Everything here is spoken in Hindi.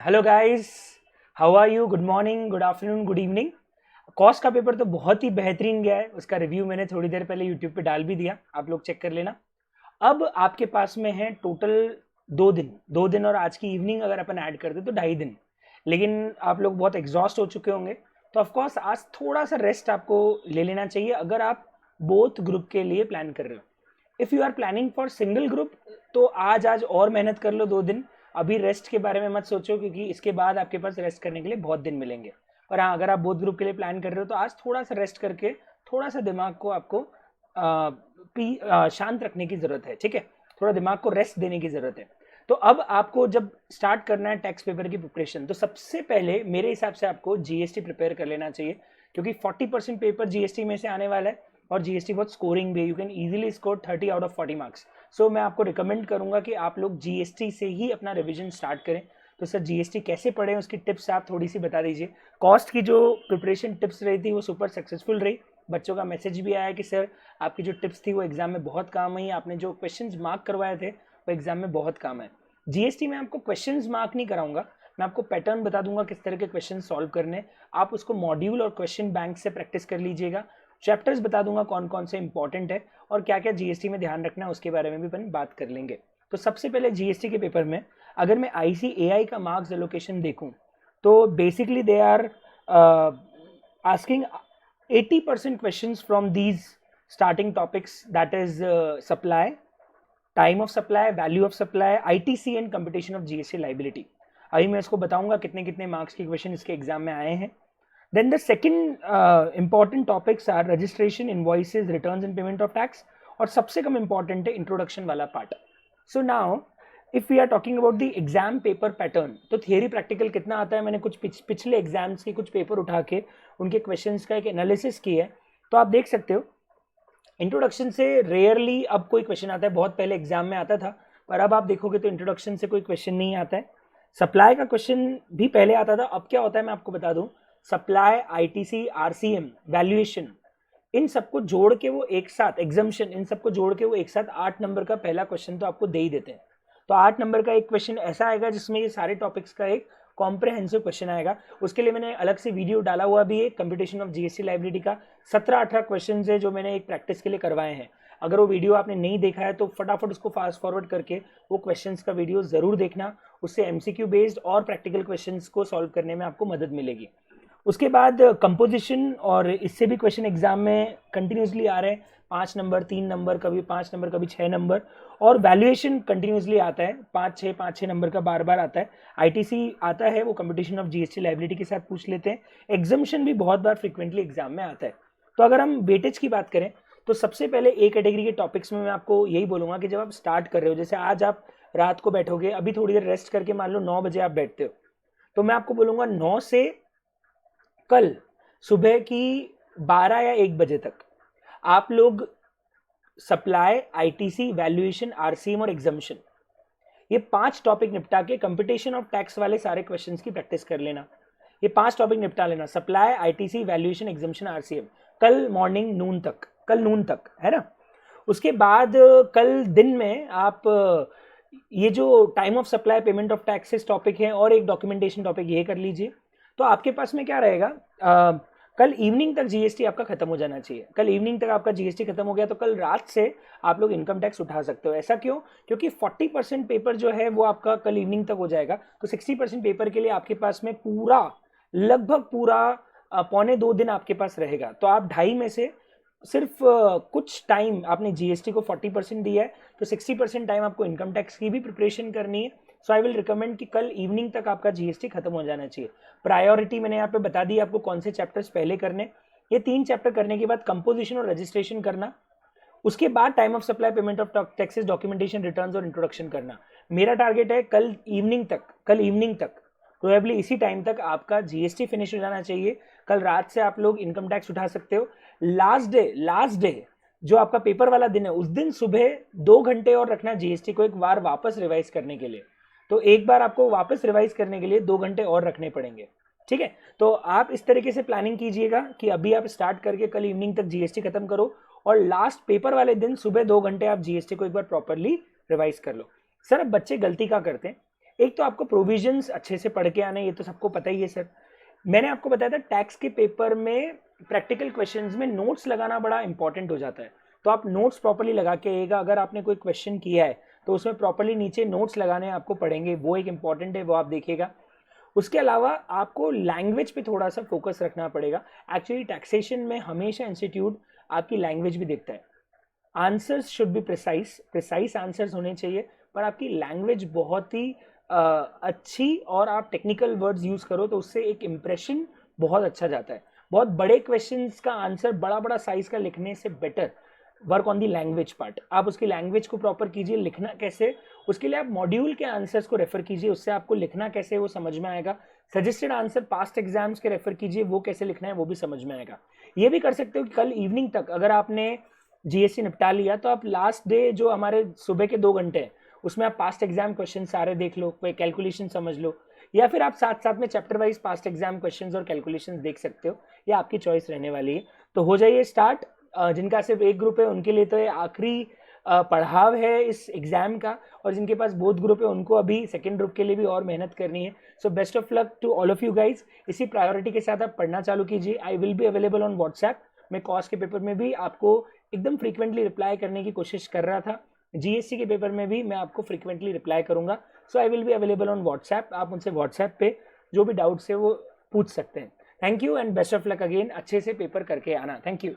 Hello guys, how are you? Good morning, good afternoon, good evening. Cost का पेपर तो बहुत ही बेहतरीन गया है। उसका रिव्यू मैंने थोड़ी देर पहले यूट्यूब पे डाल भी दिया, आप लोग चेक कर लेना। अब आपके पास में है टोटल 2 दिन और आज की इवनिंग अगर अपन ऐड करते तो 2.5 दिन। लेकिन आप लोग बहुत एग्जॉस्ट हो चुके होंगे, तो ऑफकोर्स आज थोड़ा सा रेस्ट आपको ले लेना चाहिए अगर आप बोथ ग्रुप के लिए प्लान कर रहे हो। If you are planning for single group तो आज आज और मेहनत कर लो 2 दिन। अभी रेस्ट के बारे में मत सोचो, क्योंकि इसके बाद आपके पास रेस्ट करने के लिए बहुत दिन मिलेंगे। और हाँ, अगर आप बोथ ग्रुप के लिए प्लान कर रहे हो तो आज थोड़ा सा रेस्ट करके थोड़ा सा दिमाग को आपको शांत रखने की ज़रूरत है। ठीक है, थोड़ा दिमाग को रेस्ट देने की ज़रूरत है। तो अब आपको जब स्टार्ट करना है टैक्स पेपर की प्रिपरेशन, तो सबसे पहले मेरे हिसाब से आपको जीएसटी प्रिपेयर कर लेना चाहिए, क्योंकि 40% पेपर जीएसटी में से आने वाला है। और जीएसटी बहुत स्कोरिंग भी है, you can easily score 30 out of 40 marks. So मैं आपको रिकमेंड करूंगा कि आप लोग जीएसटी से ही अपना रिवीजन स्टार्ट करें। तो सर, जीएसटी कैसे पढ़ें उसकी टिप्स आप थोड़ी सी बता दीजिए। कॉस्ट की जो प्रिपरेशन टिप्स रही थी वो सुपर सक्सेसफुल रही। बच्चों का मैसेज भी आया कि सर आपकी जो टिप्स थी वो एग्जाम में बहुत काम आई, आपने जो क्वेश्चंस मार्क करवाए थे वो एग्जाम में बहुत काम आए। जीएसटी में आपको क्वेश्चंस मार्क नहीं कराऊंगा, मैं आपको पैटर्न बता दूंगा किस तरह के क्वेश्चन सॉल्व करने। आप उसको मॉड्यूल और क्वेश्चन बैंक से प्रैक्टिस कर लीजिएगा। चैप्टर्स बता दूंगा कौन कौन से इंपॉर्टेंट है और क्या क्या जीएसटी में ध्यान रखना है, उसके बारे में भी अपन बात कर लेंगे। तो सबसे पहले जीएसटी के पेपर में अगर मैं आईसीएआई का मार्क्स एलोकेशन देखूं तो basically they are asking 80% questions from these starting topics, that is supply, time of supply, value of supply, ITC and competition of GST liability. अभी मैं इसको बताऊंगा कितने कितने मार्क्स के क्वेश्चन इसके एग्जाम में आए हैं। Then the second important topics are registration, invoices, returns and payment of tax. और सबसे कम important है इंट्रोडक्शन वाला part. So now if we are talking about the exam paper pattern, तो थियरी प्रैक्टिकल कितना आता है, मैंने कुछ पिछले एग्जाम्स के कुछ पेपर उठा के उनके क्वेश्चंस का एक एनालिसिस किया है। तो आप देख सकते हो इंट्रोडक्शन से रेयरली अब कोई क्वेश्चन आता है, बहुत पहले एग्जाम में आता था, पर अब आप देखोगे तो इंट्रोडक्शन से कोई क्वेश्चन नहीं आता है। सप्लाई का क्वेश्चन भी पहले आता था, अब क्या होता है मैं आपको बता दूं। सप्लाई, आईटीसी, आरसीएम, वैल्यूएशन, इन सबको जोड़ के वो एक साथ, एग्जम्पशन, इन सबको जोड़ के वो एक साथ 8 नंबर का पहला क्वेश्चन तो आपको दे ही देते हैं। तो 8 नंबर का एक क्वेश्चन ऐसा आएगा जिसमें ये सारे टॉपिक्स का एक कॉम्प्रहेंसिव क्वेश्चन आएगा। उसके लिए मैंने अलग से वीडियो डाला हुआ भी है, कंप्यूटेशन ऑफ जीएसटी लाइबिलिटी का 17-18 क्वेश्चन है जो मैंने एक प्रैक्टिस के लिए करवाए हैं। अगर वो वीडियो आपने नहीं देखा है तो फटाफट उसको फास्ट फॉरवर्ड करके वो क्वेश्चंस का वीडियो जरूर देखना। उससे एमसीक्यू बेस्ड और प्रैक्टिकल क्वेश्चंस को सॉल्व करने में आपको मदद मिलेगी। उसके बाद कंपोजिशन, और इससे भी क्वेश्चन एग्जाम में कंटिन्यूसली आ रहे हैं, 5 नंबर, 3 नंबर, कभी 5 नंबर, कभी 6 नंबर। और वैल्यूएशन कंटिन्यूसली आता है, 5-6 नंबर का बार आता है। आईटीसी आता है, वो कंपटीशन ऑफ जीएसटी लाइबिलिटी के साथ पूछ लेते हैं। एग्जामिशन भी बहुत बार फ्रिक्वेंटली एग्जाम में आता है। तो अगर हम वेटेज की बात करें तो सबसे पहले ए कैटेगरी के टॉपिक्स में मैं आपको यही बोलूंगा कि जब आप स्टार्ट कर रहे हो, जैसे आज आप रात को बैठोगे, अभी थोड़ी देर रेस्ट करके मान लो 9 बजे आप बैठते हो, तो मैं आपको बोलूंगा 9 से कल सुबह की 12 या 1 बजे तक आप लोग सप्लाई, आईटीसी, वैल्यूएशन, आरसीएम और एग्जामिशन, ये 5 टॉपिक निपटा के कंपटीशन ऑफ टैक्स वाले सारे क्वेश्चंस की प्रैक्टिस कर लेना। ये 5 टॉपिक निपटा लेना, supply, ITC, valuation, exemption, RCM, कल मॉर्निंग नून तक, कल नून तक, है ना। उसके बाद कल दिन में आप ये जो time of supply, payment of taxes topic है और एक डॉक्यूमेंटेशन टॉपिक ये कर लीजिए। तो आपके पास में क्या रहेगा, कल इवनिंग तक जीएसटी आपका खत्म हो जाना चाहिए। कल इवनिंग तक आपका जीएसटी खत्म हो गया तो कल रात से आप लोग इनकम टैक्स उठा सकते हो। ऐसा क्यों? क्योंकि 40% पेपर जो है वो आपका कल इवनिंग तक हो जाएगा, तो 60% पेपर के लिए आपके पास में पूरा, लगभग पूरा 1.25-2 दिन आपके पास रहेगा। तो आप 2.5 में से सिर्फ कुछ टाइम आपने जीएसटी को 40% दिया है, तो 60% टाइम आपको इनकम टैक्स की भी प्रिपरेशन करनी है। सो आई विल रिकमेंड कि कल इवनिंग तक आपका जीएसटी खत्म हो जाना चाहिए। प्रायोरिटी मैंने यहाँ पे बता दी आपको कौन से चैप्टर्स पहले करने। ये 3 चैप्टर करने के बाद कंपोजिशन और रजिस्ट्रेशन करना, उसके बाद time of supply, payment of taxes, documentation, returns और इंट्रोडक्शन करना। मेरा टारगेट है कल इवनिंग तक प्रोबेबली इसी टाइम तक आपका जीएसटी फिनिश हो जाना चाहिए। कल रात से आप लोग इनकम टैक्स उठा सकते हो। लास्ट डे जो आपका पेपर वाला दिन है, उस दिन सुबह 2 घंटे और रखना जीएसटी को एक बार वापस रिवाइज करने के लिए। तो एक बार आपको वापस रिवाइज करने के लिए 2 घंटे और रखने पड़ेंगे। ठीक है, तो आप इस तरीके से प्लानिंग कीजिएगा कि अभी आप स्टार्ट करके कल इवनिंग तक जीएसटी खत्म करो और लास्ट पेपर वाले दिन सुबह 2 घंटे आप जीएसटी को एक बार प्रॉपरली रिवाइज कर लो। सर, अब बच्चे गलती क्या करते हैं, एक तो आपको प्रोविजंस अच्छे से पढ़ के आना है, ये तो सबको पता ही है सर। मैंने आपको बताया था टैक्स के पेपर में प्रैक्टिकल क्वेश्चंस में नोट्स लगाना बड़ा इंपॉर्टेंट हो जाता है, तो आप नोट्स प्रॉपर्ली लगा के आइएगा। अगर आपने कोई क्वेश्चन किया है तो उसमें प्रॉपर्ली नीचे नोट्स लगाने आपको पड़ेंगे, वो एक इंपॉर्टेंट है, वो आप देखिएगा। उसके अलावा आपको लैंग्वेज पे थोड़ा सा फोकस रखना पड़ेगा। एक्चुअली टैक्सेशन में हमेशा इंस्टीट्यूट आपकी लैंग्वेज भी देखता है। Answers should be precise answers होने चाहिए, पर आपकी लैंग्वेज बहुत ही अच्छी और आप टेक्निकल वर्ड्स यूज करो तो उससे एक इम्प्रेशन बहुत अच्छा जाता है। बहुत बड़े क्वेश्चंस का आंसर बड़ा बड़ा साइज का लिखने से better work on the language part. आप उसकी लैंग्वेज को प्रॉपर कीजिए, लिखना कैसे उसके लिए आप मॉड्यूल के आंसर्स को रेफर कीजिए, उससे आपको लिखना कैसे वो समझ में आएगा। सजेस्टेड आंसर पास्ट एग्जाम्स के रेफर कीजिए, वो कैसे लिखना है वो भी समझ में आएगा। ये भी कर सकते हो कि कल इवनिंग तक अगर आपने जीएसटी निपटा लिया तो आप लास्ट डे जो हमारे सुबह के 2 घंटे हैं उसमें आप पास्ट एग्जाम क्वेश्चन सारे देख लो, कोई कैलकुलेशन समझ लो, या फिर आप साथ साथ में chapter wise past exam questions और कैलकुलेशंस देख सकते हो। ये आपकी चॉइस रहने वाली है। तो हो जाइए स्टार्ट। जिनका सिर्फ एक ग्रुप है उनके लिए तो ये आखिरी पढ़ाव है इस एग्जाम का, और जिनके पास बोथ ग्रुप है उनको अभी सेकंड ग्रुप के लिए भी और मेहनत करनी है। So best of luck to all of you guys. इसी प्रायोरिटी के साथ आप पढ़ना चालू कीजिए। I will be available on WhatsApp. मैं कॉस के पेपर में भी आपको एकदम फ्रीक्वेंटली रिप्लाई करने की कोशिश कर रहा था, जीएसटी के पेपर में भी मैं आपको फ्रीक्वेंटली रिप्लाई करूंगा। So I will be available on WhatsApp. आप मुझसे व्हाट्सएप पे जो भी डाउट्स है वो पूछ सकते हैं। Thank you and best of luck again. अच्छे से पेपर करके आना। Thank you.